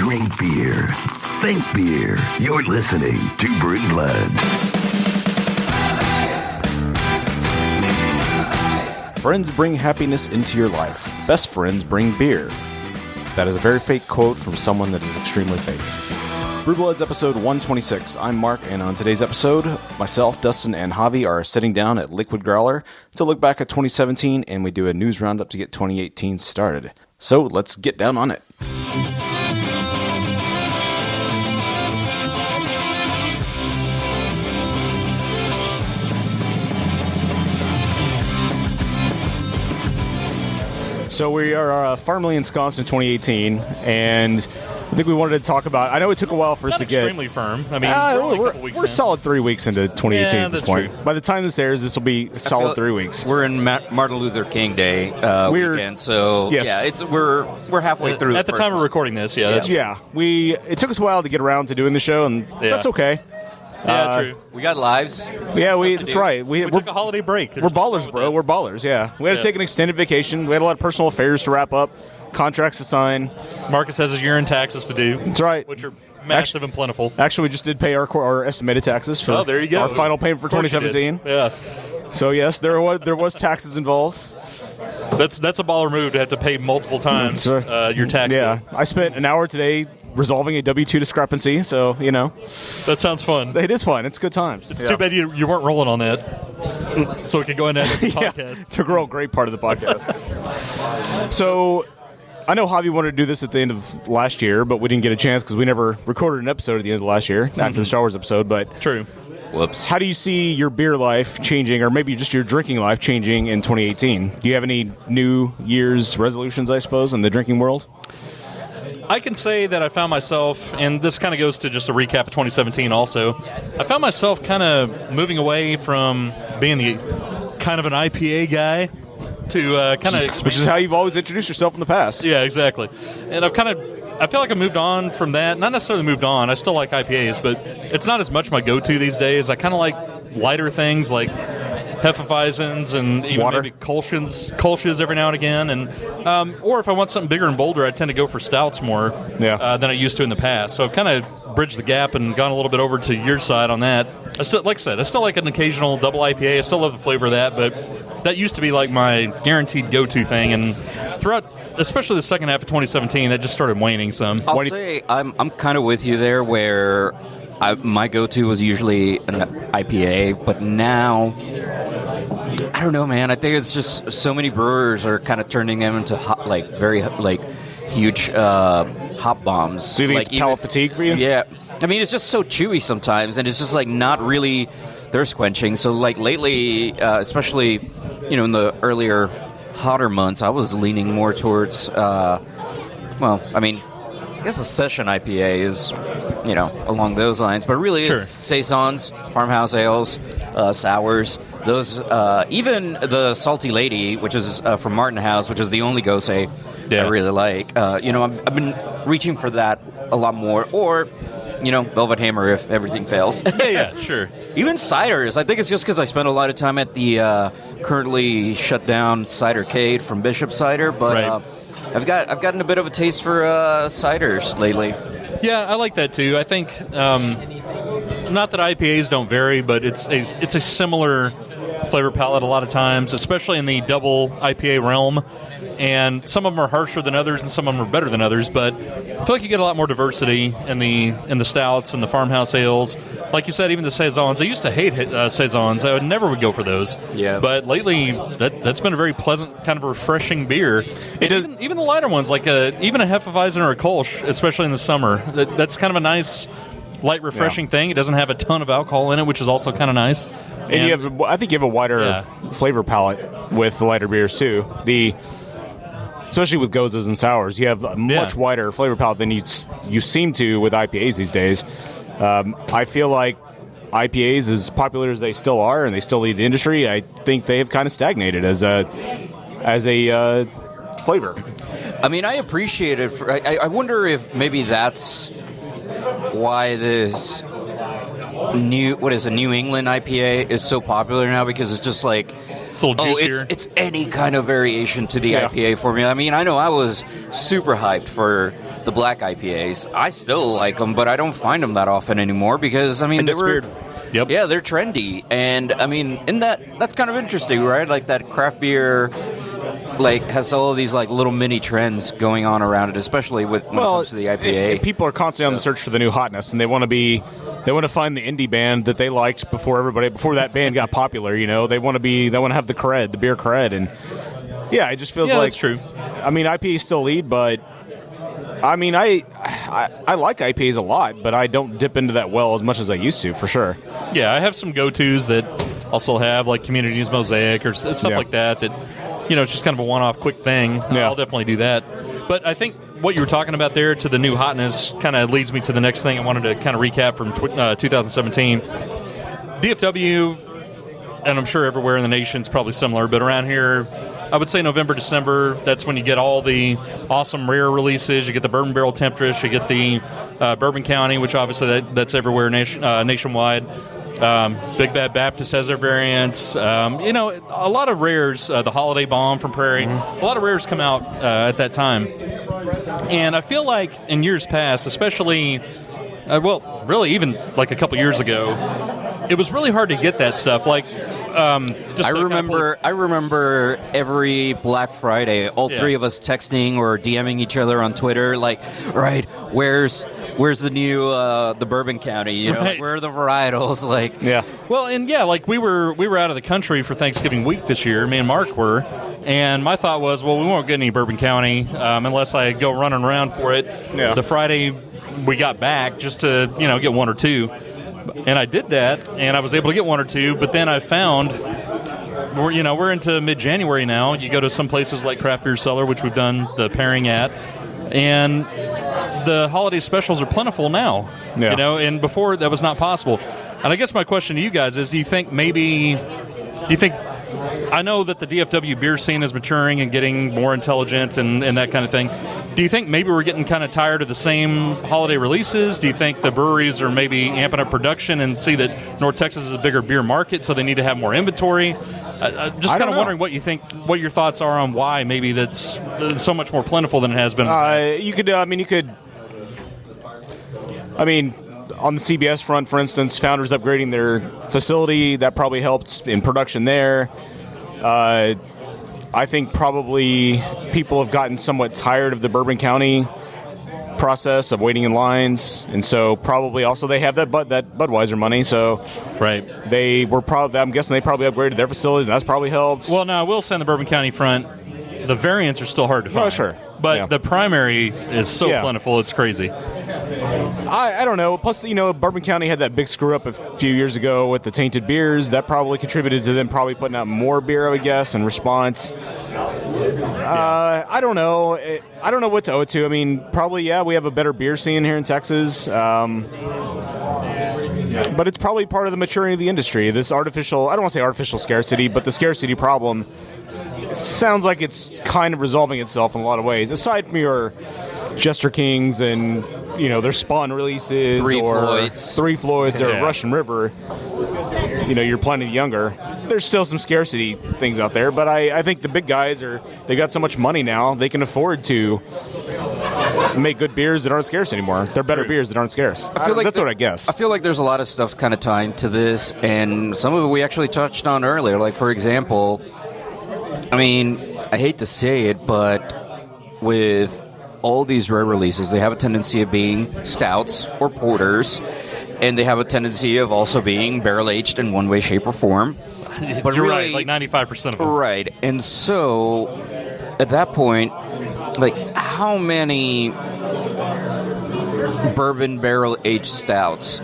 Drink beer. Think beer. You're listening to Brew Bloods. Friends bring happiness into your life. Best friends bring beer. That is a very fake quote from someone that is extremely fake. Brew Bloods episode 126. I'm Mark, and on today's episode, myself, Dustin, and Javi are sitting down at Liquid Growler to look back at 2017, and we do a news roundup to get 2018 started. So let's get down on it. So we are firmly ensconced in 2018, and I think we wanted to talk about. I know it took a while for us to get extremely firm. I mean, we're only a couple weeks we're in. solid 3 weeks into 2018 at this point. True. By the time this airs, this will be a solid 3 weeks. We're in Martin Luther King Day weekend, so yes. yeah, we're halfway through. At the time of recording this, that's it took us a while to get around to doing the show, and that's okay. true. We got lives. Yeah, that's right. We took a holiday break. We're ballers, bro. We're ballers. Yeah, we had to take an extended vacation. We had a lot of personal affairs to wrap up, contracts to sign. Marcus has his year-end taxes to do. That's right. Which are massive and plentiful. Actually, we just did pay our estimated taxes for there you go. our final payment for 2017. Yeah. So yes, there was taxes involved. That's a baller move to have to pay multiple times your tax bill. I spent an hour today resolving a W-2 discrepancy, so, That sounds fun. It is fun. It's good times. It's too bad you weren't rolling on that, so we could go in and edit the podcast. It's a great part of the podcast. So, I know Javi wanted to do this at the end of last year, but we didn't get a chance because we never recorded an episode at the end of last year, after the Star Wars episode, but... True. Whoops. How do you see your beer life changing, or maybe just your drinking life changing in 2018? Do you have any New Year's resolutions, I suppose, in the drinking world? I can say that I found myself, and this kind of goes to just a recap of 2017 also, I found myself kind of moving away from being the kind of an IPA guy to kind of... Which is how you've always introduced yourself in the past. Yeah, exactly. And I feel like I moved on from that. Not necessarily moved on. I still like IPAs, but it's not as much my go-to these days. I kind of like lighter things like Hefeweizens and even water. Maybe Kolsch's every now and again. And or if I want something bigger and bolder, I tend to go for stouts more than I used to in the past. So I've kind of bridged the gap and gone a little bit over to your side on that. I still like an occasional double IPA. I still love the flavor of that, but that used to be like my guaranteed go-to thing. And throughout, especially the second half of 2017, that just started waning some. I'll say I'm kind of with you there, where my go-to was usually an IPA, but now I don't know, man. I think it's just so many brewers are kind of turning them into very huge hop bombs. So you think it's palate fatigue for you? Yeah. I mean, it's just so chewy sometimes, and it's just not really thirst quenching. So lately, especially in the earlier hotter months, I was leaning more towards I guess a session IPA is along those lines, but really saisons, farmhouse ales, sours, those even the Salty Lady, which is from Martin House, which is the only Gose I really like. I've been reaching for that a lot more, or Velvet Hammer if everything fails. Yeah, sure. Even ciders. I think it's just because I spent a lot of time at the currently shut down Cidercade from Bishop Cider, but I've gotten a bit of a taste for ciders lately. Yeah, I like that too. I think not that IPAs don't vary, but it's a similar flavor palette a lot of times, especially in the double IPA realm. And some of them are harsher than others, and some of them are better than others. But I feel like you get a lot more diversity in the stouts and the farmhouse ales. Like you said, even the saisons. I used to hate saisons. I would go for those. Yeah. But lately, that's been a very pleasant, kind of refreshing beer. Even the lighter ones, like even a Hefeweizen or a Kolsch, especially in the summer. That's kind of a nice, light, refreshing thing. It doesn't have a ton of alcohol in it, which is also kind of nice. And I think you have a wider flavor palette with the lighter beers too. Especially with Gozes and sours, you have a much wider flavor palette than you seem to with IPAs these days. I feel like IPAs, as popular as they still are, and they still lead the industry, I think they have kind of stagnated as a flavor. I mean, I appreciate it. I wonder if maybe that's why this New England IPA is so popular now, because it's just like, it's a little juicier. It's any kind of variation to the IPA formula. I mean, I know I was super hyped for the black IPAs. I still like them, but I don't find them that often anymore because, I mean, Yep. Yeah, they're trendy. And, I mean, that's kind of interesting, right? Like, that craft beer, like, has all of these, like, little mini trends going on around it, especially when it comes to the IPA. People are constantly on the search for the new hotness, and they want to find the indie band that they liked before that band got popular, you know? They want to have the cred, the beer cred, and yeah, it just feels like that's true. I mean, IPAs still lead, but I mean, I like IPAs a lot, but I don't dip into that well as much as I used to, for sure. Yeah, I have some go-tos that also have, like, Community News Mosaic or stuff like that, you know, it's just kind of a one-off quick thing. Yeah. I'll definitely do that. But I think what you were talking about there to the new hotness kind of leads me to the next thing I wanted to kind of recap from 2017. DFW, and I'm sure everywhere in the nation is probably similar, but around here, I would say November, December, that's when you get all the awesome rare releases. You get the Bourbon Barrel Temptress, you get the Bourbon County, which obviously that's everywhere nationwide. Big Bad Baptist has their variants. You know, a lot of rares, the Holiday Bomb from Prairie, a lot of rares come out at that time. And I feel like in years past, especially, really even like a couple years ago, it was really hard to get that stuff. Like, I remember every Black Friday, all three of us texting or DMing each other on Twitter, like, right, where's the new the Bourbon County? You know, right. Where are the varietals? Like, Yeah. Well, and like we were out of the country for Thanksgiving week this year. Me and Mark were, and my thought was, well, we won't get any Bourbon County unless I go running around for it. Yeah. The Friday we got back just to get one or two. And I did that, and I was able to get one or two, but then I found we're into mid-January now. You go to some places like Craft Beer Cellar, which we've done the pairing at, and the holiday specials are plentiful now. Yeah. And before that was not possible. And I guess my question to you guys is, do you think I know that the DFW beer scene is maturing and getting more intelligent and that kind of thing. Do you think maybe we're getting kind of tired of the same holiday releases? Do you think the breweries are maybe amping up production and see that North Texas is a bigger beer market, so they need to have more inventory? Just kind of wondering what your thoughts are on why maybe that's so much more plentiful than it has been in the past. On the CBS front, for instance, Founders upgrading their facility, that probably helped in production there. I think probably people have gotten somewhat tired of the Bourbon County process of waiting in lines, and so probably also they have that Budweiser money, so right. I'm guessing they probably upgraded their facilities, and that's probably helped. Well, now I will say on the Bourbon County front, the variants are still hard to find. Oh, sure. But the primary is so plentiful, it's crazy. I don't know. Plus, Bourbon County had that big screw-up a few years ago with the tainted beers. That probably contributed to them probably putting out more beer, I would guess, in response. I don't know. I don't know what to owe it to. I mean, probably, we have a better beer scene here in Texas. But it's probably part of the maturing of the industry. This artificial, I don't want to say artificial scarcity, but the scarcity problem sounds like it's kind of resolving itself in a lot of ways. Aside from your Jester Kings and, their Spawn releases, Three Floyds or Russian River, you're plenty younger. There's still some scarcity things out there, but I think the big guys they've got so much money now, they can afford to make good beers that aren't scarce anymore. They're better beers that aren't scarce. That's what I guess. I feel like there's a lot of stuff kind of tying to this, and some of it we actually touched on earlier. Like, for example, I hate to say it, but with all these rare releases, they have a tendency of being stouts or porters, and they have a tendency of also being barrel-aged in one way, shape, or form. But you're right, like 95% of them. Right, and so at that point, like, how many bourbon barrel-aged stouts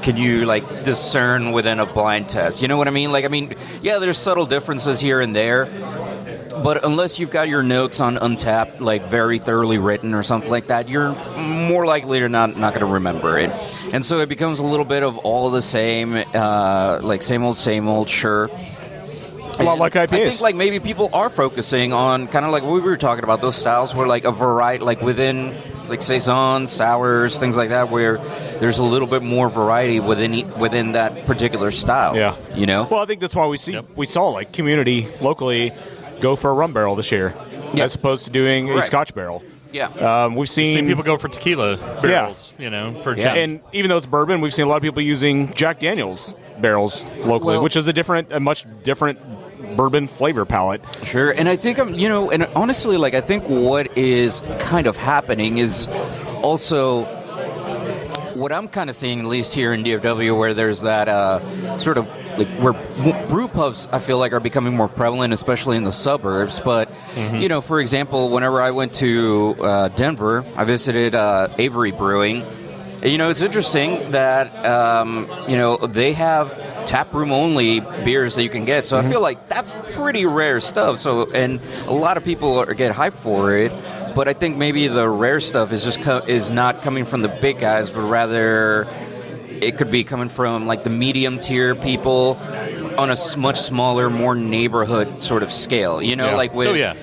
can you discern within a blind test? You know what I mean? There's subtle differences here and there, but unless you've got your notes on Untapped very thoroughly written or something like that, you're more likely to not going to remember it. And so it becomes a little bit of all the same, same old, sure. A lot like IPAs. I think maybe people are focusing on kind of like what we were talking about, those styles where a variety, within saisons, sours, things like that, where there's a little bit more variety within that particular style. Yeah. Well, I think that's why we saw community locally go for a rum barrel this year, as opposed to doing a Scotch barrel. Yeah. We've seen people go for tequila barrels, for gin. And even though it's bourbon, we've seen a lot of people using Jack Daniel's barrels locally, which is a much different bourbon flavor palette. Sure, and I think and honestly, like, I think what is kind of happening is also what I'm kind of seeing, at least here in DFW, where there's that sort of like where brew pubs, I feel like, are becoming more prevalent, especially in the suburbs. But for example, whenever I went to Denver, I visited Avery Brewing. It's interesting that they have taproom only beers that you can get. So I feel like that's pretty rare stuff. So, and a lot of people get hyped for it. But I think maybe the rare stuff is just is not coming from the big guys, but rather it could be coming from like the medium tier people on a much smaller, more neighborhood sort of scale. Like with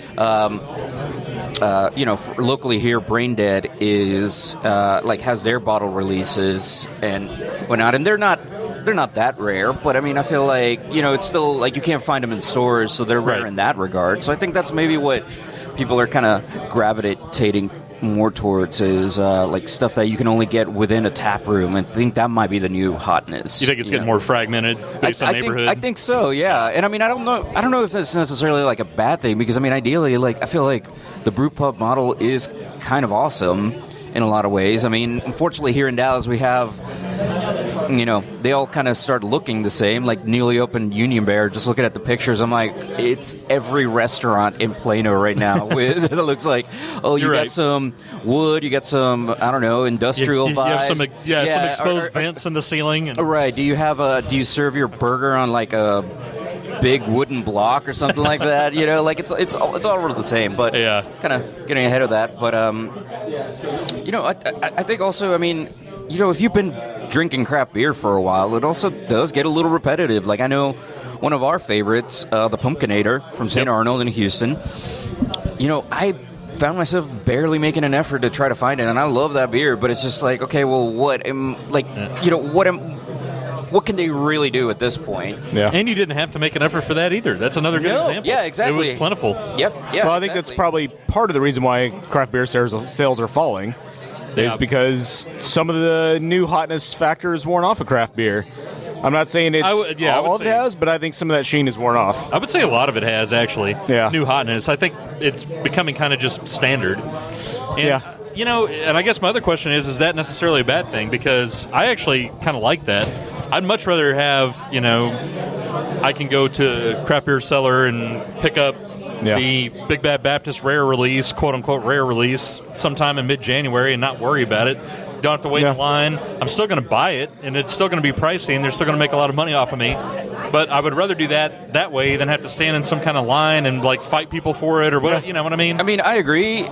locally here, Brain Dead is has their bottle releases and whatnot, and they're not that rare, but I mean, I feel like it's still like you can't find them in stores, so they're rare in that regard. So I think that's maybe what people are kind of gravitating more towards is like stuff that you can only get within a tap room, and I think that might be the new hotness. You think it's getting more fragmented based on neighborhood? I think so, yeah. And I mean, I don't know if that's necessarily like a bad thing, because I mean, ideally, like, I feel like the brew pub model is kind of awesome in a lot of ways. I mean, unfortunately, here in Dallas, we have, they all kind of start looking the same, like newly opened Union Bear. Just looking at the pictures, I'm like, it's every restaurant in Plano right now. It looks like, you got some wood, you got some, I don't know, industrial vibes. You have some exposed vents in the ceiling. Right. Do you serve your burger on like a big wooden block or something like that? Like it's all the same, but kind of getting ahead of that. But I think also, I mean, if you've been drinking craft beer for a while, it also does get a little repetitive. Like, I know one of our favorites, the Pumpkinator from St. Arnold in Houston. I found myself barely making an effort to try to find it, and I love that beer, but it's just like, okay, well, what can they really do at this point? Yeah. And you didn't have to make an effort for that either. That's another good example. Yeah, exactly. It was plentiful. Yep. Yeah. Well, I think that's probably part of the reason why craft beer sales are falling. Is because some of the new hotness factor is worn off of craft beer. I'm not saying it's all of it has, but I think some of that sheen is worn off. I would say a lot of it has, actually. Yeah. New hotness. I think it's becoming kind of just standard. And, and I guess my other question is that necessarily a bad thing? Because I actually kind of like that. I'd much rather have, I can go to craft beer cellar and pick up the Big Bad Baptist rare release, quote-unquote rare release, sometime in mid-January and not worry about it. Don't have to wait in line. I'm still going to buy it, and it's still going to be pricey, and they're still going to make a lot of money off of me. But I would rather do that way than have to stand in some kind of line and, like, fight people for it or what. You know what I mean? I mean, I agree,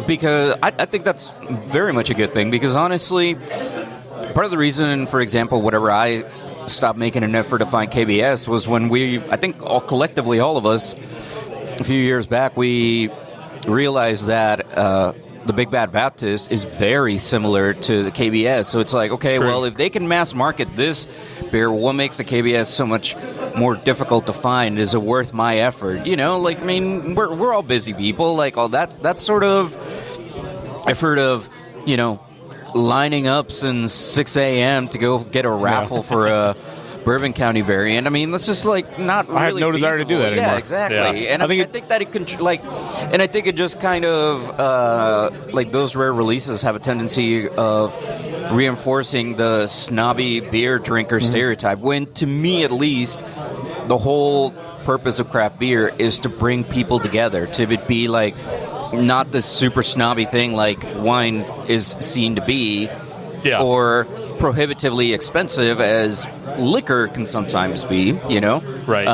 because I think that's very much a good thing, because honestly, part of the reason, for example, whatever I stopped making an effort to find KBS was when I think collectively, all of us, a few years back, we realized that the Big Bad Baptist is very similar to the KBS. So it's like, okay, well, if they can mass market this beer, what makes the KBS so much more difficult to find? Is it worth my effort? Like, I mean, we're all busy people. Like, all that sort of effort of, lining up since 6 a.m. to go get a raffle for a Bourbon County variant. I mean, that's just like not really I have no desire to do that anymore. Yeah, exactly. Yeah. And I think that it can and I think it just kind of like those rare releases have a tendency of reinforcing the snobby beer drinker stereotype. When, to me at least, the whole purpose of craft beer is to bring people together, to be like not this super snobby thing like wine is seen to be, or prohibitively expensive as liquor can sometimes be, Right.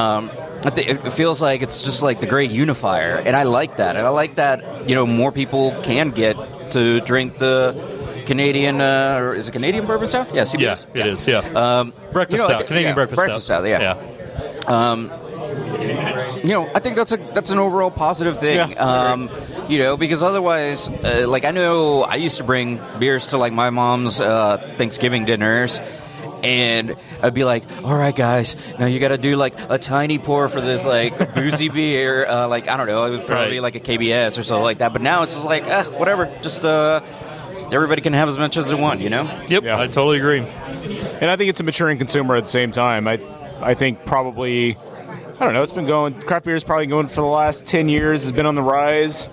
It feels like it's just like the great unifier, and I like that. And I like that, more people can get to drink the Canadian, or is it Canadian bourbon stout? Yeah, CBS. Yeah, it is, breakfast stout, Canadian breakfast stout. Yeah. I think that's an overall positive thing. Because otherwise, like, I know I used to bring beers to like my mom's Thanksgiving dinners, And I'd be like, all right, guys, now you got to do like a tiny pour for this like boozy beer. Like, I don't know, it was probably like a KBS or something like that. But now it's just like, whatever, just everybody can have as much as they want, you know? Yep, yeah. I totally agree. And I think it's a maturing consumer at the same time. I think probably, I don't know, it's been going, craft beer is probably going for the last 10 years, has been on the rise.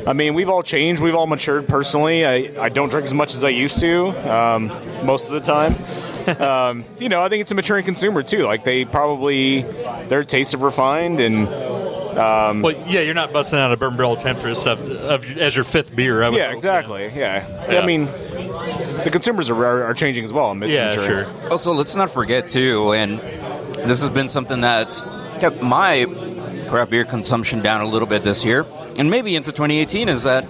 I mean, we've all changed, we've all matured personally. I don't drink as much as I used to, most of the time. You know, I think it's a maturing consumer too. Like their tastes have refined and. Well, yeah, you're not busting out a Bourbon Barrel Temptress as your fifth beer. Yeah, exactly. Yeah. I mean, the consumers are changing as well. Yeah, sure. Also, let's not forget too, and this has been something that's kept my craft beer consumption down a little bit this year, and maybe into 2018, is that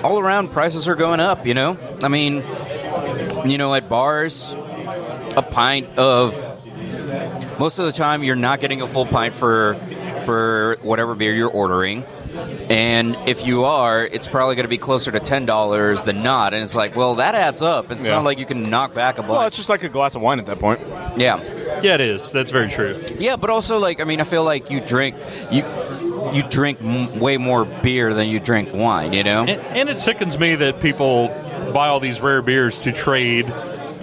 all around prices are going up. You know, I mean, you know, at bars, a pint of most of the time you're not getting a full pint for whatever beer you're ordering, and if you are, it's probably going to be closer to $10 than not, and it's like, well, that adds up. It's not like you can knock back a bunch. Well, it's just like a glass of wine at that point. Yeah, it is. That's very true. Yeah, but also, like, I mean, I feel like you drink way more beer than you drink wine, you know? And it sickens me that people buy all these rare beers to trade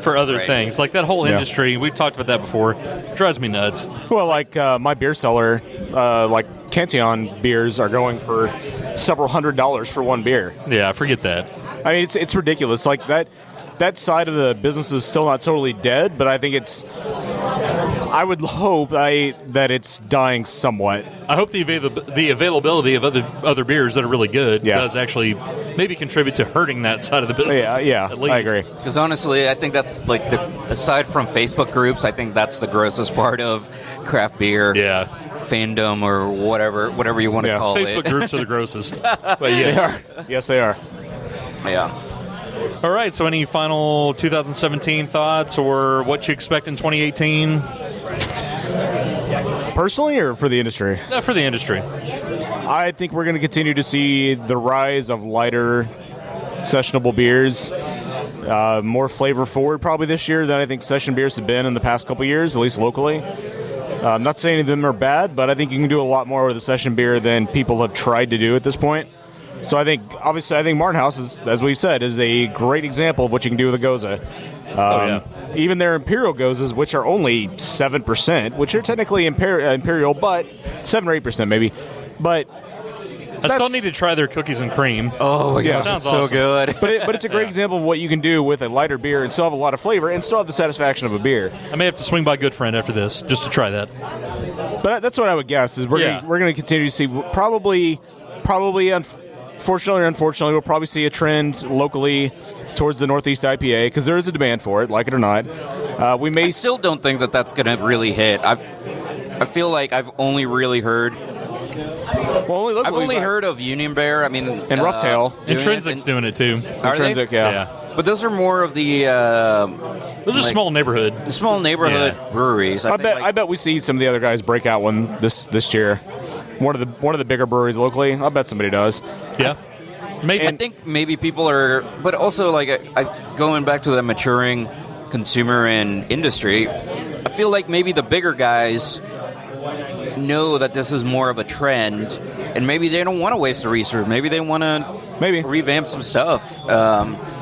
for other things. Like that whole industry, we've talked about that before, drives me nuts. Well, like my beer cellar, like Cantillon beers are going for several $100s for one beer. Yeah, forget that. I mean, it's ridiculous. Like that side of the business is still not totally dead, but I think I would hope that it's dying somewhat. I hope the availability of other beers that are really good does actually maybe contribute to hurting that side of the business. Yeah, at least. I agree. Because honestly, I think that's like aside from Facebook groups, I think that's the grossest part of craft beer. Yeah. Fandom or whatever you want to call it. Facebook groups are the grossest. But They are. Yes, they are. Yeah. All right, so any final 2017 thoughts or what you expect in 2018? Personally or for the industry? For the industry. I think we're going to continue to see the rise of lighter, sessionable beers. More flavor forward probably this year than I think session beers have been in the past couple years, at least locally. I'm not saying any of them are bad, but I think you can do a lot more with a session beer than people have tried to do at this point. So I think Martin House, is, as we said, is a great example of what you can do with a Goza. Even their Imperial Gozas, which are only 7%, which are technically Imperial, but 7 or 8% maybe. But I still need to try their cookies and cream. Oh my gosh, sounds so awesome. good. But it's a great example of what you can do with a lighter beer and still have a lot of flavor and still have the satisfaction of a beer. I may have to swing by Good Friend after this just to try that. But that's what I would guess is we're going to continue to see probably fortunately or unfortunately, we'll probably see a trend locally towards the Northeast IPA because there is a demand for it, like it or not. I still don't think that that's going to really hit. I feel like I've only really heard. Well, I've only heard of Union Bear. I mean, and Roughtail. Intrinsic's doing it too. Intrinsic, yeah. But those are more of the. Those are small neighborhood breweries. I bet we see some of the other guys break out one this year. One of the bigger breweries locally. I bet somebody does. Yeah. Maybe. I think maybe people are, but also like going back to the maturing consumer and industry. I feel like maybe the bigger guys know that this is more of a trend, and maybe they don't want to waste the resource. Maybe they want to revamp some stuff.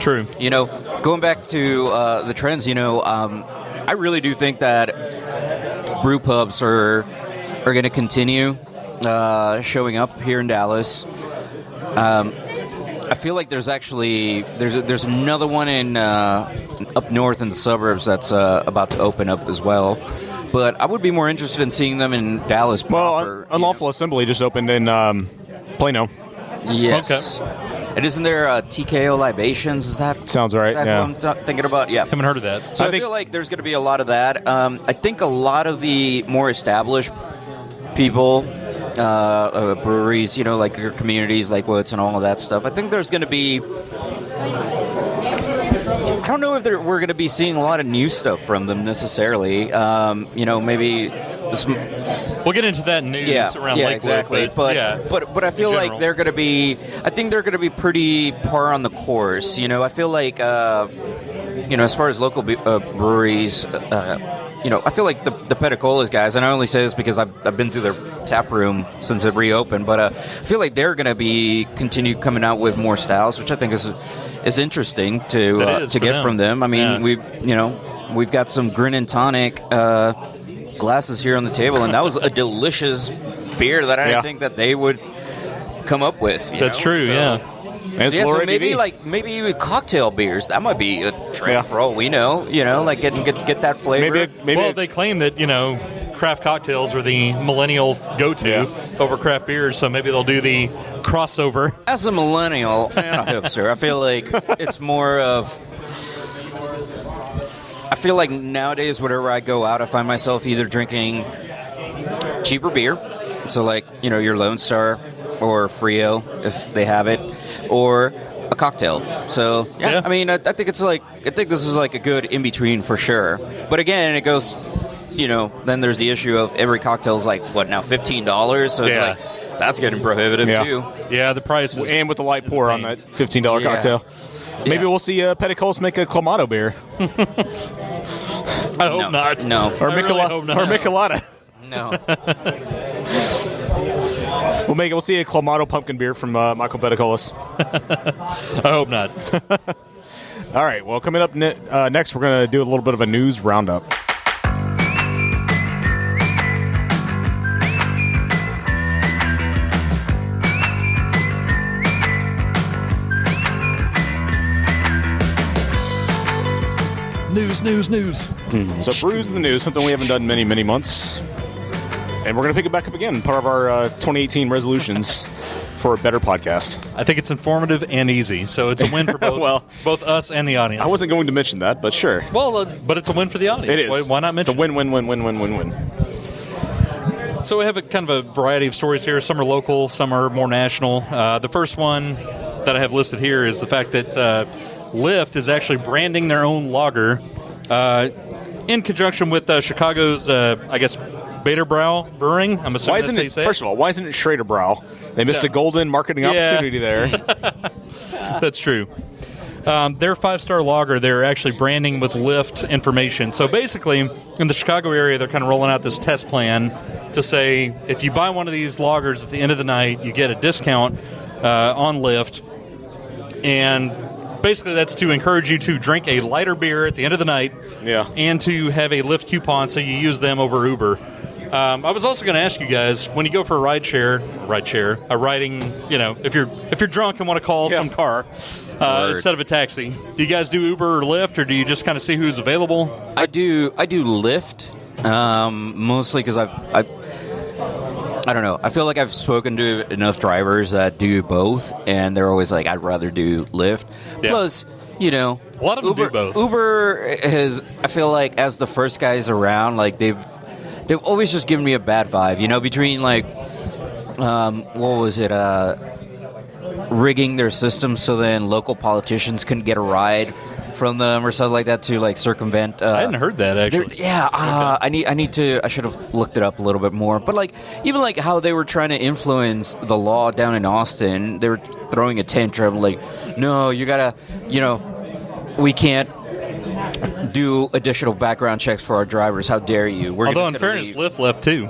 True. You know, going back to the trends. You know, I really do think that brew pubs are going to continue showing up here in Dallas. I feel like there's another one in up north in the suburbs that's about to open up as well. But I would be more interested in seeing them in Dallas proper. Well, Unlawful Assembly just opened in Plano. Yes. Okay. And isn't there TKO Libations? Is that sounds right? Yeah. What I'm thinking about? Yeah. Haven't heard of that. So I feel like there's going to be a lot of that. I think a lot of the more established people, breweries, you know, like your communities, like Woods and all of that stuff. I think there's going to be. I don't know if we're going to be seeing a lot of new stuff from them necessarily. You know, maybe we'll get into that news around Lakewood. Exactly. But I feel like they're going to be. I think they're going to be pretty par on the course. You know, I feel like as far as local breweries, I feel like the Peticolas guys, and I only say this because I've been through their tap room since it reopened, but I feel like they're going to continue coming out with more styles, which I think is interesting to get from them. I mean, we've got some Grin and Tonic glasses here on the table, and that was a delicious beer that I didn't think that they would come up with. That's true, so so maybe cocktail beers, that might be a trend for all we know. Like get that flavor. Well, they claim that craft cocktails are the millennial go-to over craft beers, so maybe they'll do the crossover. As a millennial, I hope so. I feel like it's more of. I feel like nowadays, whenever I go out, I find myself either drinking cheaper beer, so like your Lone Star or Frio if they have it, or a cocktail. So I mean, I think this is like a good in between for sure. But again, it goes, then there's the issue of every cocktail is like what now $15, so it's like that's getting prohibitive too. Yeah, the price is, and with the light pour on that $15 cocktail. Maybe we'll see Peticolas make a Clamato beer. I hope not. No, or Michelada. No. We'll see a Clamato pumpkin beer from Michael Peticolas. I hope not. All right. Well, coming up next, we're going to do a little bit of a news roundup. News. So brews in the news, something we haven't done in many, many months. And we're going to pick it back up again, part of our 2018 resolutions for a better podcast. I think it's informative and easy, so it's a win for both both us and the audience. I wasn't going to mention that, but sure. Well, but it's a win for the audience. It is. Why not mention it? It's a win. So we have a kind of a variety of stories here. Some are local, some are more national. The first one that I have listed here is the fact that Lyft is actually branding their own lager in conjunction with Chicago's, Baderbrau Brewing. I'm assuming that's how you say it. First of all, why isn't it Schrader Brau? They missed a golden marketing opportunity there. That's true. Their 5-star lager, they're actually branding with Lyft information. So basically, in the Chicago area, they're kind of rolling out this test plan to say, if you buy one of these lagers at the end of the night, you get a discount on Lyft. And basically, that's to encourage you to drink a lighter beer at the end of the night and to have a Lyft coupon so you use them over Uber. I was also going to ask you guys, when you go for a riding, if you're drunk and want to call some car instead of a taxi, do you guys do Uber or Lyft, or do you just kind of see who's available? I do Lyft, mostly because I don't know. I feel like I've spoken to enough drivers that do both, and they're always like, I'd rather do Lyft. Yeah. Plus, a lot of them do both. Uber has, I feel like, as the first guys around, like they've always just given me a bad vibe. Between like, what was it? Rigging their system so then local politicians couldn't get a ride from them or something like that to like circumvent. I hadn't heard that actually. I should have looked it up a little bit more. But like even like how they were trying to influence the law down in Austin, they were throwing a tantrum like, no, you gotta, we can't do additional background checks for our drivers. How dare you? Although in fairness, Lyft left too.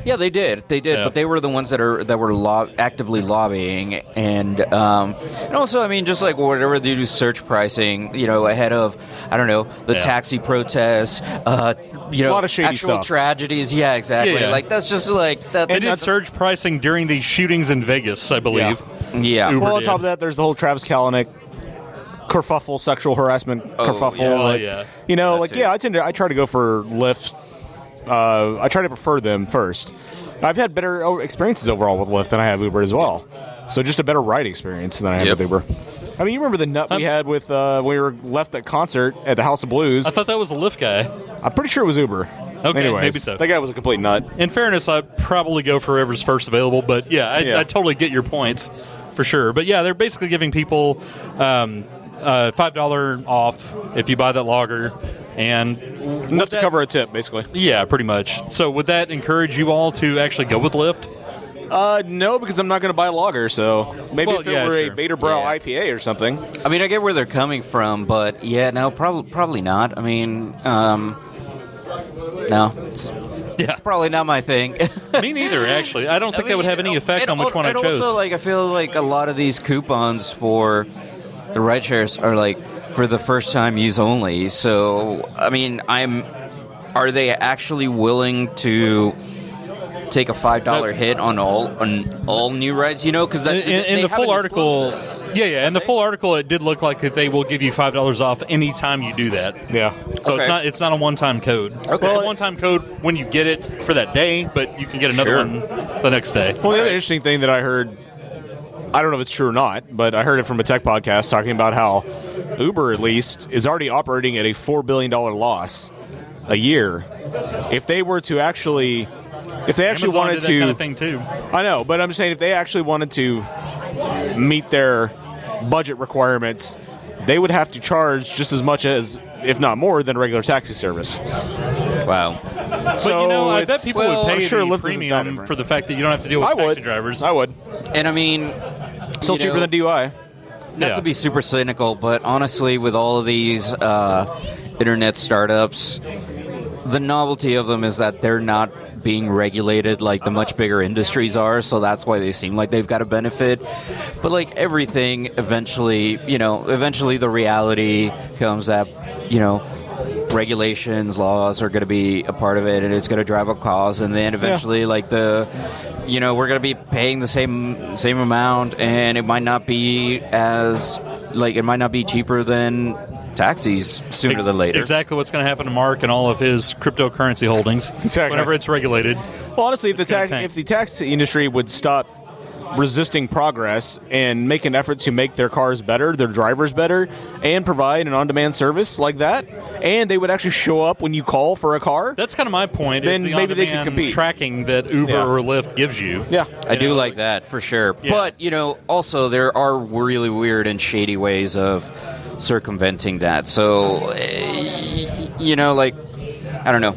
Yeah, they did, but they were the ones that were actively lobbying, and also, I mean, just like whatever they do, surge pricing, ahead of, I don't know, the taxi protests, a lot of shady actual stuff. Tragedies. Yeah, exactly. Yeah. Like that's just like that. And did surge pricing during the shootings in Vegas, I believe. Yeah. Well, on top of that, there's the whole Travis Kalanick kerfuffle, sexual harassment kerfuffle. I try to go for Lyft. I try to prefer them first. I've had better experiences overall with Lyft than I have Uber as well. So just a better ride experience than I have with Uber. I mean, you remember the nut we had with when we were left at concert at the House of Blues? I thought that was a Lyft guy. I'm pretty sure it was Uber. Okay, anyways, maybe so. That guy was a complete nut. In fairness, I'd probably go for whoever's first available, but I totally get your points for sure. But yeah, they're basically giving people $5 off if you buy that lager. And enough to cover a tip, basically. Yeah, pretty much. So would that encourage you all to actually go with Lyft? No, because I'm not going to buy a lager, so maybe if it were a Beta Brow IPA or something. I mean, I get where they're coming from, but no, probably not. I mean, no, it's probably not my thing. Me neither, actually. I don't think that would have any effect on which one I chose. And also, I feel like a lot of these coupons for the ride shares are for the first time use only. So, I mean, are they actually willing to take a $5 hit on all new rides? Because in the full article, in the full article, it did look like that they will give you $5 off any time you do that. Yeah. So it's not a one-time code. Okay. It's a one-time code when you get it for that day, but you can get another one the next day. Well, the other interesting thing that I heard, I don't know if it's true or not, but I heard it from a tech podcast talking about how Uber, at least, is already operating at a $4 billion loss a year. If they were to actually... If they actually Amazon wanted did that to, kind of thing too. I know, but I'm saying if they actually wanted to meet their budget requirements, they would have to charge just as much as, if not more, than a regular taxi service. Wow. So I bet people would pay the Lyft premium for the fact that you don't have to deal with taxi drivers. I would. And I mean, still cheaper than DUI. Not to be super cynical, but honestly, with all of these internet startups, the novelty of them is that they're not being regulated like the much bigger industries are, so that's why they seem like they've got a benefit. But everything, eventually the reality comes that, regulations, laws are going to be a part of it, and it's going to drive up costs, and then eventually we're going to be paying the same amount, and it might not be cheaper than taxis sooner than later. Exactly what's going to happen to Mark and all of his cryptocurrency holdings whenever it's regulated. Well, honestly, if the taxi industry would stop resisting progress and make an effort to make their cars better, their drivers better, and provide an on-demand service like that, and they would actually show up when you call for a car. That's kind of my point. Then is the maybe they could compete. Tracking that Uber or Lyft gives you. Yeah, I do like that for sure. Yeah. But also there are really weird and shady ways of circumventing that. So I don't know.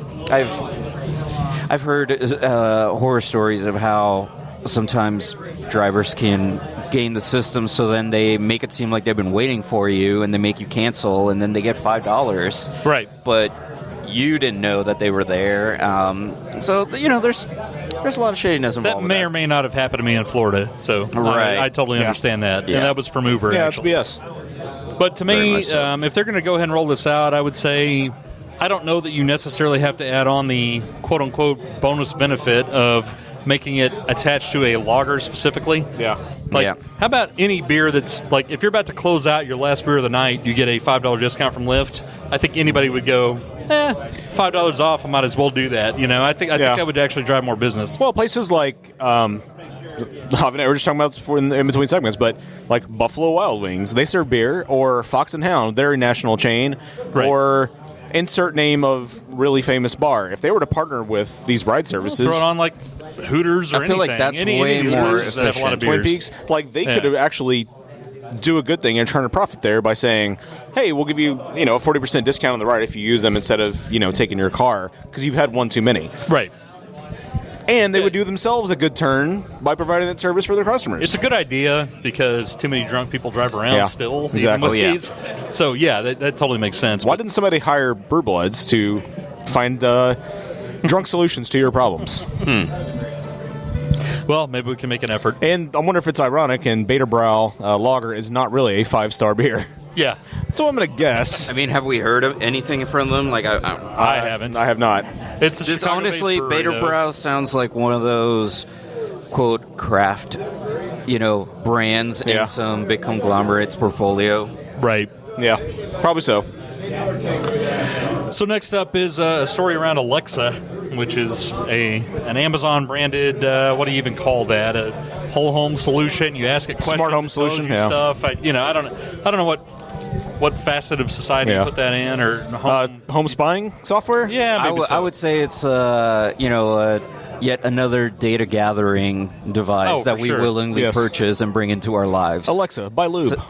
I've heard horror stories of how sometimes drivers can game the system, so then they make it seem like they've been waiting for you, and they make you cancel, and then they get $5. Right. But you didn't know that they were there. So there's a lot of shadiness involved. That may or may not have happened to me in Florida. So I totally understand that, and that was from Uber. Yeah, actually. it's BS. But to me, if they're going to go ahead and roll this out, I would say I don't know that you necessarily have to add on the quote-unquote bonus benefit of making it attached to a lager specifically. Yeah. How about any beer that's, if you're about to close out your last beer of the night, you get a $5 discount from Lyft. I think anybody would go, $5 off, I might as well do that. I think that would actually drive more business. Well, places like... we were just talking about this before in between segments, but like Buffalo Wild Wings, they serve beer, or Fox and Hound, they're a national chain, or insert name of really famous bar. If they were to partner with these ride services, throw it on like Hooters or anything. I feel like that's way more efficient. Twin Peaks, they could actually do a good thing and turn a profit there by saying, hey, we'll give you a 40% discount on the ride if you use them instead of taking your car because you've had one too many. Right. And they would do themselves a good turn by providing that service for their customers. It's a good idea because too many drunk people drive around still. Exactly. Even with these. So, that totally makes sense. Why didn't somebody hire Brewbloods to find drunk solutions to your problems? Well, maybe we can make an effort. And I wonder if it's ironic, and Beta Brow Lager is not really a 5-star beer. Yeah. So I'm going to guess. I mean, have we heard of anything from them? I haven't. I have not. It's just honestly, Beta Brow sounds like one of those quote craft, brands in some big conglomerate's portfolio. Right. Yeah. Probably so. So next up is a story around Alexa, which is an Amazon branded. What do you even call that? A whole home solution. You ask it questions. Smart home solution. Yeah. Stuff. I don't know what facet of society you put that in, or home spying software. Yeah, maybe I would say it's yet another data gathering device that we willingly purchase and bring into our lives. Alexa, buy lube.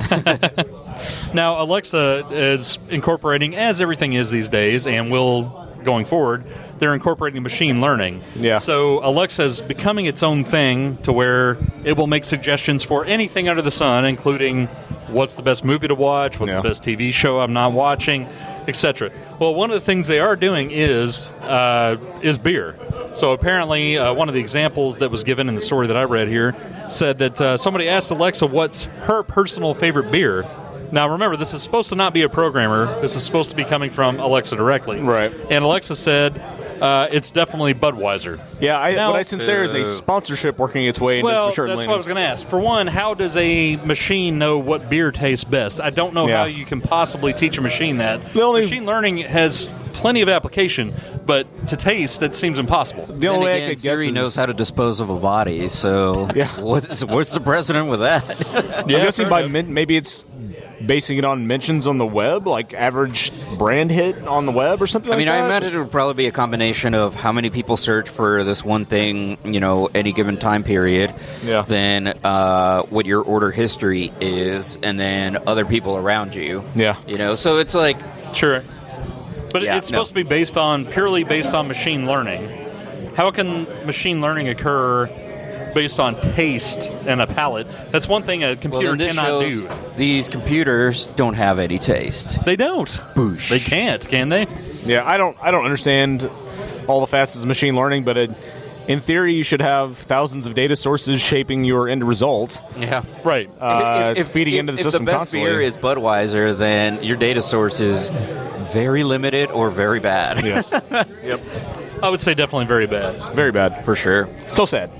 Now, Alexa is incorporating, as everything is these days, and will going forward, they're incorporating machine learning. Yeah. So Alexa is becoming its own thing to where it will make suggestions for anything under the sun, including what's the best movie to watch, what's the best TV show I'm not watching, etc. Well, one of the things they are doing is beer. So apparently, one of the examples that was given in the story that I read here said that somebody asked Alexa what's her personal favorite beer. Now, remember, this is supposed to not be a programmer. This is supposed to be coming from Alexa directly. Right. And Alexa said it's definitely Budweiser. Yeah, what I sense there is a sponsorship working its way into Well, certain that's what I was going to ask. For one, how does a machine know what beer tastes best? I don't know how you can possibly teach a machine that. Machine learning has plenty of application, but to taste, it seems impossible. The only way I could guess Siri knows how to dispose of a body, so what's the precedent with that? I'm guessing maybe it's basing it on mentions on the web, like average brand hit on the web or something like that? I imagine it would probably be a combination of how many people search for this one thing, any given time period, then what your order history is, and then other people around you. Yeah. So it's like... Sure. But it's supposed to be purely based on machine learning. How can machine learning occur based on taste and a palate? That's one thing a computer cannot do. These computers don't have any taste. They don't. Boosh. They can't, can they? Yeah, I don't understand all the facets of machine learning, but in theory, you should have thousands of data sources shaping your end result. Yeah, right. Feeding into the system constantly. If the best constantly. beer is Budweiser, then your data source is very limited or very bad. Yes. Yep. I would say definitely very bad. Very bad. For sure. So sad.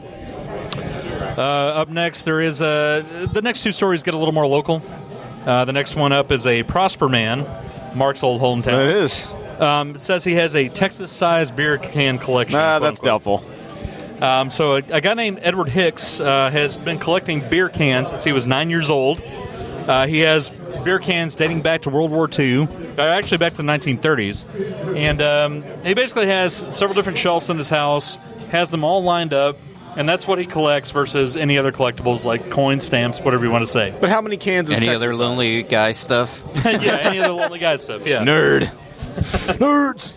Up next, there is the next two stories get a little more local. The next one up is a Prosper man, Mark's old hometown. It is. It says he has a Texas-sized beer can collection. That's doubtful. So a guy named Edward Hicks has been collecting beer cans since he was 9 years old. He has beer cans dating back to World War II, actually back to the 1930s. And he basically has several different shelves in his house, has them all lined up, and that's what he collects versus any other collectibles like coins, stamps, whatever you want to say. But how many cans is Any Texas other lonely guy stuff? Yeah, any other lonely guy stuff, yeah. Nerd. Nerds.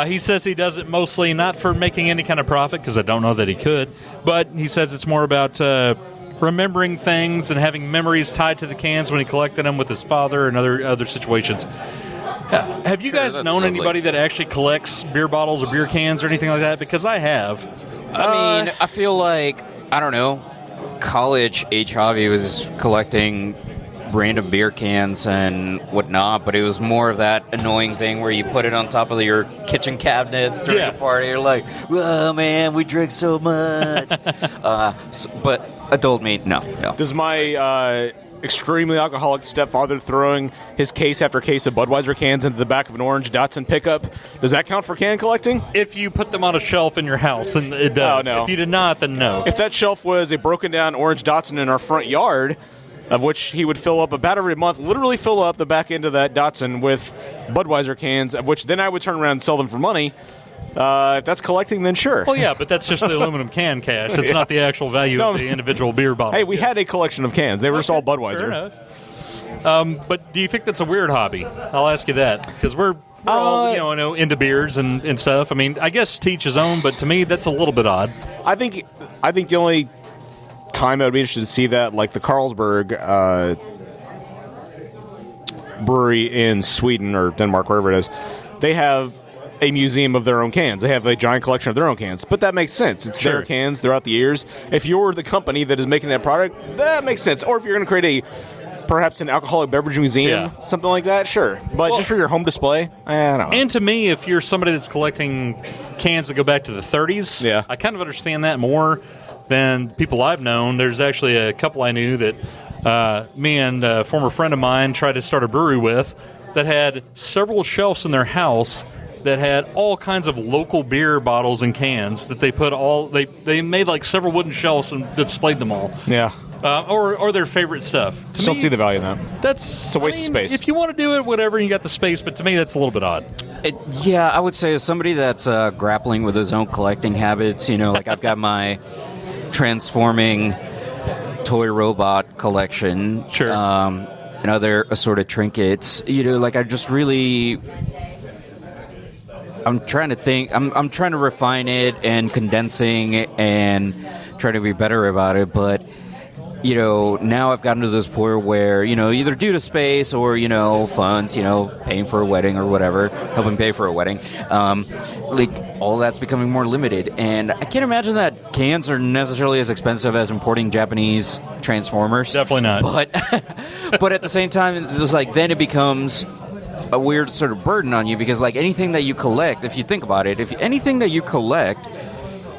He says he does it mostly not for making any kind of profit, because I don't know that he could, but he says it's more about remembering things and having memories tied to the cans when he collected them with his father and other situations. Have you guys known anybody that actually collects beer bottles or beer cans or anything like that? Because I have. I mean, I feel like, I don't know, college-age hobby was collecting random beer cans and whatnot, but it was more of that annoying thing where you put it on top of your kitchen cabinets during a party. You're like, "Whoa, man, we drink so much." But adult me, no. Does my extremely alcoholic stepfather throwing his case after case of Budweiser cans into the back of an orange Datsun pickup, does that count for can collecting? If you put them on a shelf in your house, then it does. Oh, no. If you did not, then no. If that shelf was a broken down orange Datsun in our front yard, of which he would fill up about every month, literally fill up the back end of that Datsun with Budweiser cans, of which then I would turn around and sell them for money. If that's collecting, then sure. Well, yeah, but that's just the aluminum can cash. It's not the actual value of the individual beer bottle. Hey, we had a collection of cans. They were just all Budweiser. Fair enough. But do you think that's a weird hobby? I'll ask you that. Because we're all into beers and stuff. I mean, I guess to each his own, but to me, that's a little bit odd. I think the only time I would be interested to see that, like the Carlsberg brewery in Sweden or Denmark, wherever it is, they have a museum of their own cans. They have a giant collection of their own cans. But that makes sense. It's their cans throughout the years. If you're the company that is making that product, that makes sense. Or if you're going to create perhaps an alcoholic beverage museum, something like that, sure. But just for your home display, I don't know. And to me, if you're somebody that's collecting cans that go back to the 30s, I kind of understand that more than people I've known. There's actually a couple I knew that me and a former friend of mine tried to start a brewery with that had several shelves in their house that had all kinds of local beer bottles and cans that they put they made like several wooden shelves and displayed them all. Yeah. Or their favorite stuff. Just don't see the value in that. It's a waste of space. If you want to do it, whatever, you got the space, but to me that's a little bit odd. I would say as somebody that's grappling with his own collecting habits, like I've got my transforming toy robot collection, and other assorted trinkets, like I just really I'm trying to think. I'm trying to refine it and condensing and trying to be better about it. But now I've gotten to this point where either due to space or funds, paying for a wedding or whatever, helping pay for a wedding, all that's becoming more limited. And I can't imagine that cans are necessarily as expensive as importing Japanese Transformers. Definitely not. But at the same time, it's then it becomes a weird sort of burden on you, because anything that you collect, if you think about it, if anything that you collect,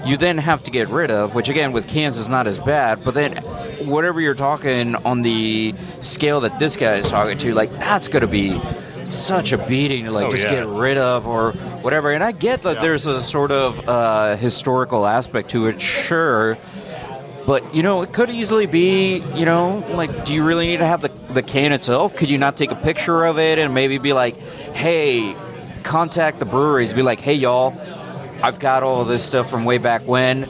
you then have to get rid of, which again with cans is not as bad, but then whatever you're talking on the scale that this guy is talking to, that's going to be such a beating to get rid of or whatever. And I get that there's a sort of historical aspect to it, sure. But, it could easily be, do you really need to have the can itself? Could you not take a picture of it and maybe be like, hey, contact the breweries, be like, hey, y'all, I've got all of this stuff from way back when.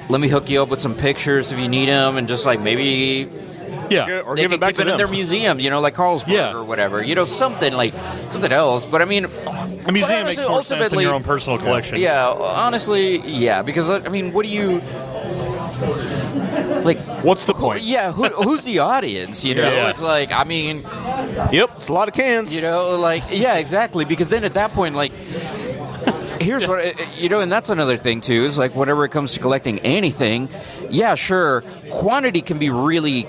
Let me hook you up with some pictures if you need them, and just maybe... Yeah, or they give can it back keep to it in them. their museum, like Carlsberg or whatever. Something else. But I mean... A museum makes more sense than your own personal collection. Yeah, honestly, yeah. Because, what do you... what's the point? Yeah, who's the audience, Yeah. It's I mean... Yep, it's a lot of cans. Yeah, exactly. Because then at that point, here's what, and that's another thing, too, is whenever it comes to collecting anything, yeah, sure, quantity can be really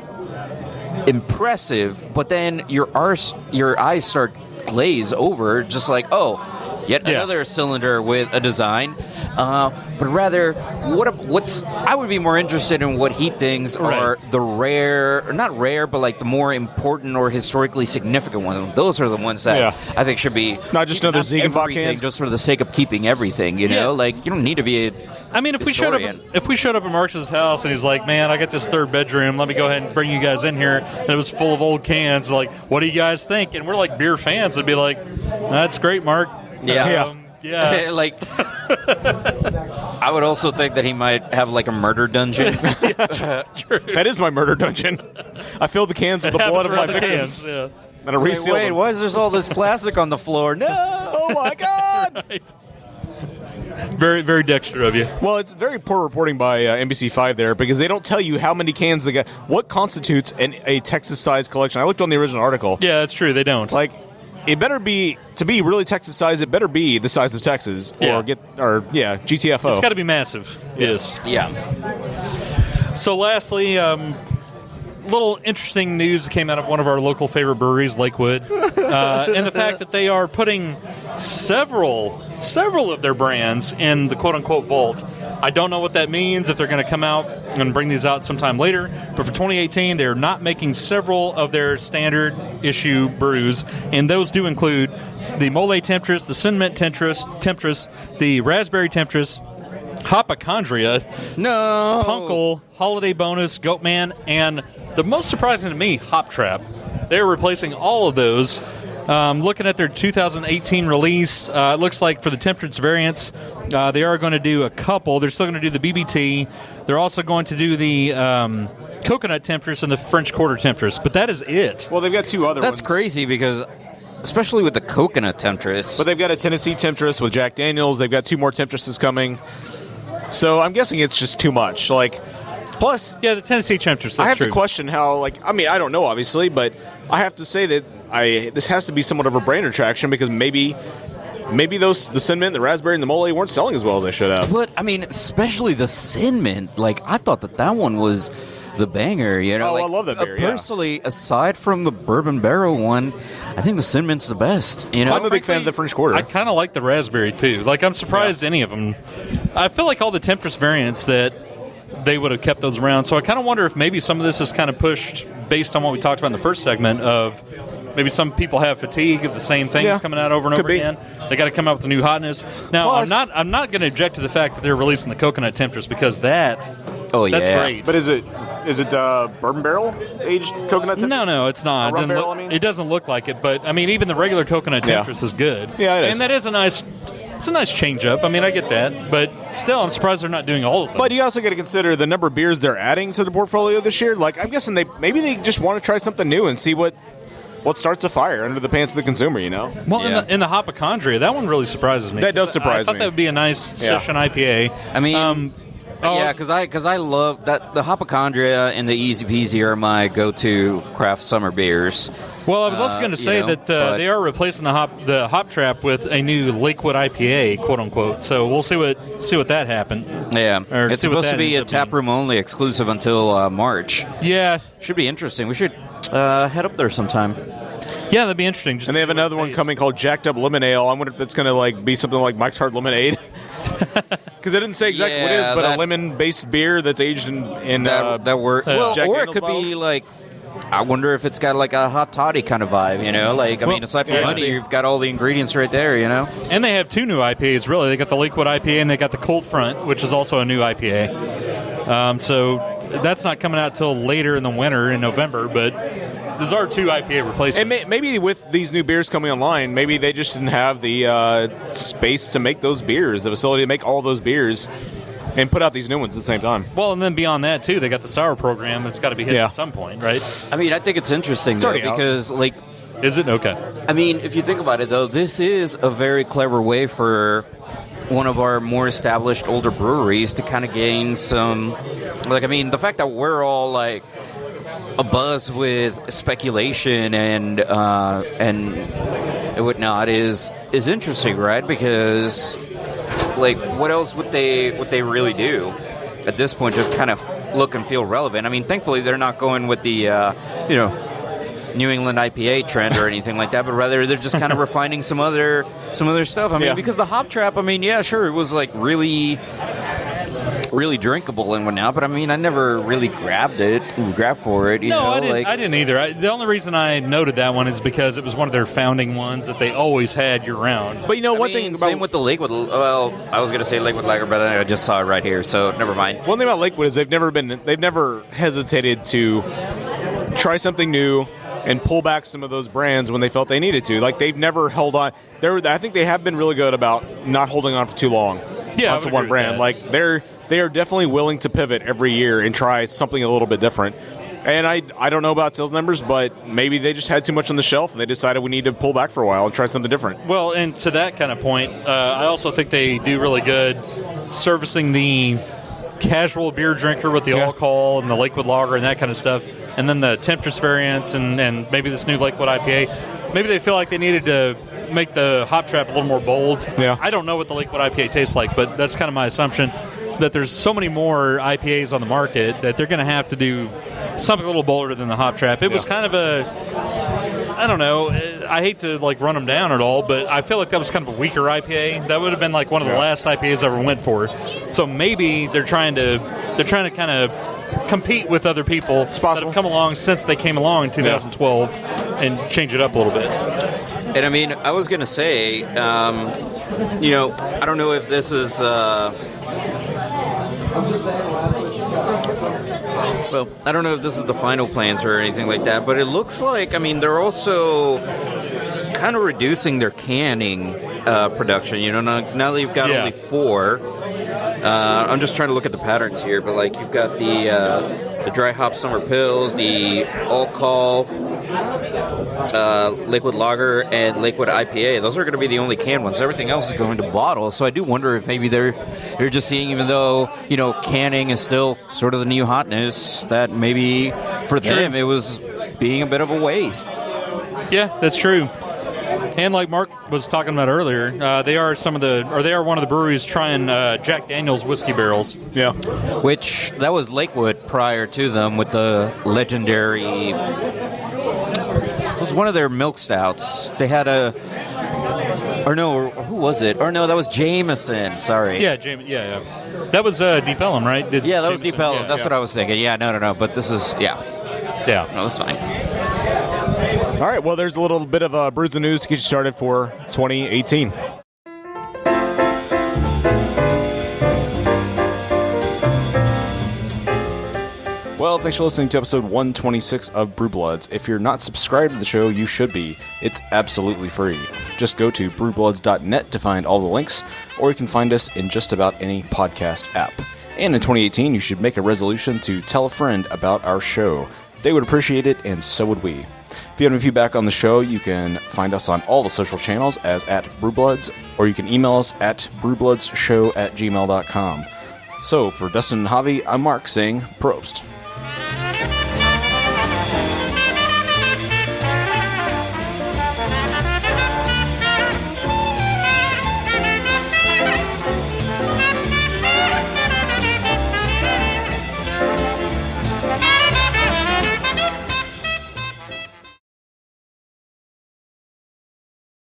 impressive, but then your eyes start glaze over, just another cylinder with a design. But rather, I would be more interested in what he thinks are the rare, not rare, but the more important or historically significant ones. Those are the ones that I think should be not just another Ziegenbach can, just for the sake of keeping everything. You don't need to be. If we showed up at Marx's house and he's like, man, I got this third bedroom, let me go ahead and bring you guys in here, and it was full of old cans, what do you guys think? And we're beer fans, it'd be that's great, Mark. Yeah. I would also think that he might have a murder dungeon. True. That is my murder dungeon. I fill the cans with the blood of my victims. And I reseal them. Why is there all this plastic on the floor? No! Oh my God! Right. Very, very dexter of you. Well, it's very poor reporting by NBC5 there, because they don't tell you how many cans they got. What constitutes a Texas-sized collection? I looked on the original article. Yeah, that's true. They don't. It better be, to be really Texas-sized, it better be the size of Texas, or GTFO. It's got to be massive. Yes. Yeah. So lastly, little interesting news that came out of one of our local favorite breweries, Lakewood, and the fact that they are putting several of their brands in the quote-unquote vault. I don't know what that means, if they're going to come out and bring these out sometime later, but for 2018, they're not making several of their standard issue brews, and those do include the Mole Temptress, the Cinnamon Temptress, the Raspberry Temptress, Hypochondria, Punkle, Holiday Bonus, Goatman, and the most surprising to me, Hop Trap. They're replacing all of those. Looking at their 2018 release, it looks like for the Temptress variants, they are going to do a couple. They're still going to do the BBT. They're also going to do the Coconut Temptress and the French Quarter Temptress, but that is it. Well, they've got two other ones. That's crazy, because especially with the Coconut Temptress. But they've got a Tennessee Temptress with Jack Daniels. They've got two more Temptresses coming. So I'm guessing it's just too much. Plus... Yeah, the Tennessee Temptress, I have to question how, I don't know, obviously, but I have to say that this has to be somewhat of a brand attraction, because maybe the Cinnamon, the Raspberry, and the Mole weren't selling as well as they should have. But, especially the Cinnamon, I thought that one was the banger, Oh, I love that beer, personally, aside from the Bourbon Barrel one, I think the Cinnamon's the best, I'm a big fan of the French Quarter. I kind of like the Raspberry, too. I'm surprised any of them. I feel like all the Temptress variants that they would have kept those around. So I kind of wonder if maybe some of this is kind of pushed based on what we talked about in the first segment of maybe some people have fatigue of the same things coming out over and over again. They got to come out with the new hotness. Now, plus, I'm not going to object to the fact that they're releasing the Coconut Temptress, because that's great. But is it Bourbon Barrel aged coconut Temptress? No, it's not. It doesn't look like it, but even the regular Coconut Temptress is good. Yeah, it is. And that is a nice change up. I get that, but still, I'm surprised they're not doing all of them. But you also got to consider the number of beers they're adding to the portfolio this year. I'm guessing maybe they just want to try something new and see what what starts a fire under the pants of the consumer, you know? Well, in the Hypochondria, that one really surprises me. That does surprise me. I thought that would be a nice session IPA. I mean, because I love that the Hypochondria and the Easy Peasy are my go-to craft summer beers. Well, I was also going to say that they are replacing the Hop Trap with a new Lakewood IPA, quote unquote. So we'll see what that happened. Yeah, it's supposed to be a taproom only, exclusive until March. Yeah, should be interesting. We should head up there sometime. Yeah, that'd be interesting. And they have another one coming called Jacked Up Lemon Ale. I wonder if that's going to be something like Mike's Hard Lemonade. Because it didn't say exactly what it is, but a lemon-based beer that's aged in that work. Well, Jack or Daniel's it could bottles. be like, I wonder if it's got like a hot toddy kind of vibe, you know? Like, I mean, aside from honey, you've got all the ingredients right there, you know? And they have two new IPAs, really. They got the Lakewood IPA and they got the Cold Front, which is also a new IPA. So that's not coming out till later in the winter in November, but these are two IPA replacements. And maybe with these new beers coming online, maybe they just didn't have the space to make those beers, the facility to make all those beers, and put out these new ones at the same time. Well, and then beyond that, too, they got the sour program that's got to be hit at some point, right? I mean, I think it's interesting, though, because, like... Is it? Okay. I mean, if you think about it, though, this is a very clever way for one of our more established older breweries to kind of gain some... Like, I mean, the fact that we're all, like, abuzz with speculation and whatnot is interesting, right? Because... Like, what else would they really do at this point to kind of look and feel relevant? I mean, thankfully they're not going with the New England IPA trend or anything like that, but rather they're just kind of refining some other stuff. I mean, because the Hop Trap, I mean, yeah, sure, it was like really drinkable and whatnot, but I mean, I never really grabbed for it. I didn't either. The only reason I noted that one is because it was one of their founding ones that they always had year round. But one thing about... Same with the Lakewood. Well, I was going to say Lakewood Lager, but then I just saw it right here, so never mind. One thing about Lakewood is they've never hesitated to try something new and pull back some of those brands when they felt they needed to. Like, they've never held on. I think they have been really good about not holding on for too long onto one brand. Like, they are definitely willing to pivot every year and try something a little bit different. And I don't know about sales numbers, but maybe they just had too much on the shelf and they decided we need to pull back for a while and try something different. Well, and to that kind of point, I also think they do really good servicing the casual beer drinker with the alcohol and the Lakewood Lager and that kind of stuff. And then the Temptress variants and maybe this new Lakewood IPA. Maybe they feel like they needed to make the Hop Trap a little more bold. Yeah. I don't know what the Lakewood IPA tastes like, but that's kind of my assumption. That there's so many more IPAs on the market that they're going to have to do something a little bolder than the Hop Trap. It was kind of I don't know, I hate to run them down at all, but I feel like that was kind of a weaker IPA. That would have been like one of the last IPAs I ever went for. So maybe they're trying to kind of compete with other people that have come along since they came along in 2012 and change it up a little bit. And I mean, I was going to say, I don't know if this is... Well, I don't know if this is the final plans or anything like that, but it looks like, I mean, they're also kind of reducing their canning production. Now that you've got only 4. I'm just trying to look at the patterns here, but like you've got the dry hop summer pills, the all-call Lakewood Lager, and Lakewood IPA. Those are going to be the only canned ones. Everything else is going to bottle. So I do wonder if maybe they're just seeing, even though canning is still sort of the new hotness, that maybe for them it was being a bit of a waste. Yeah, that's true. And like Mark was talking about earlier, they are one of the breweries trying Jack Daniel's whiskey barrels. Yeah, which that was Lakewood prior to them with the legendary. It was one of their milk stouts. They had who was it? Or no, that was Jameson. Sorry. Yeah, yeah. That was Deep Ellum, right? That was Deep Ellum. That's what I was thinking. Yeah, no. But this is Yeah. No, that's fine. All right, well, there's a little bit of brews and news to get you started for 2018. Well, thanks for listening to episode 126 of Brew Bloods. If you're not subscribed to the show, you should be. It's absolutely free. Just go to brewbloods.net to find all the links, or you can find us in just about any podcast app. And in 2018, you should make a resolution to tell a friend about our show. They would appreciate it, and so would we. If you have any feedback on the show, you can find us on all the social channels as @Brewbloods, or you can email us at brewbloodsshow@gmail.com. So, for Dustin and Javi, I'm Mark saying Prost.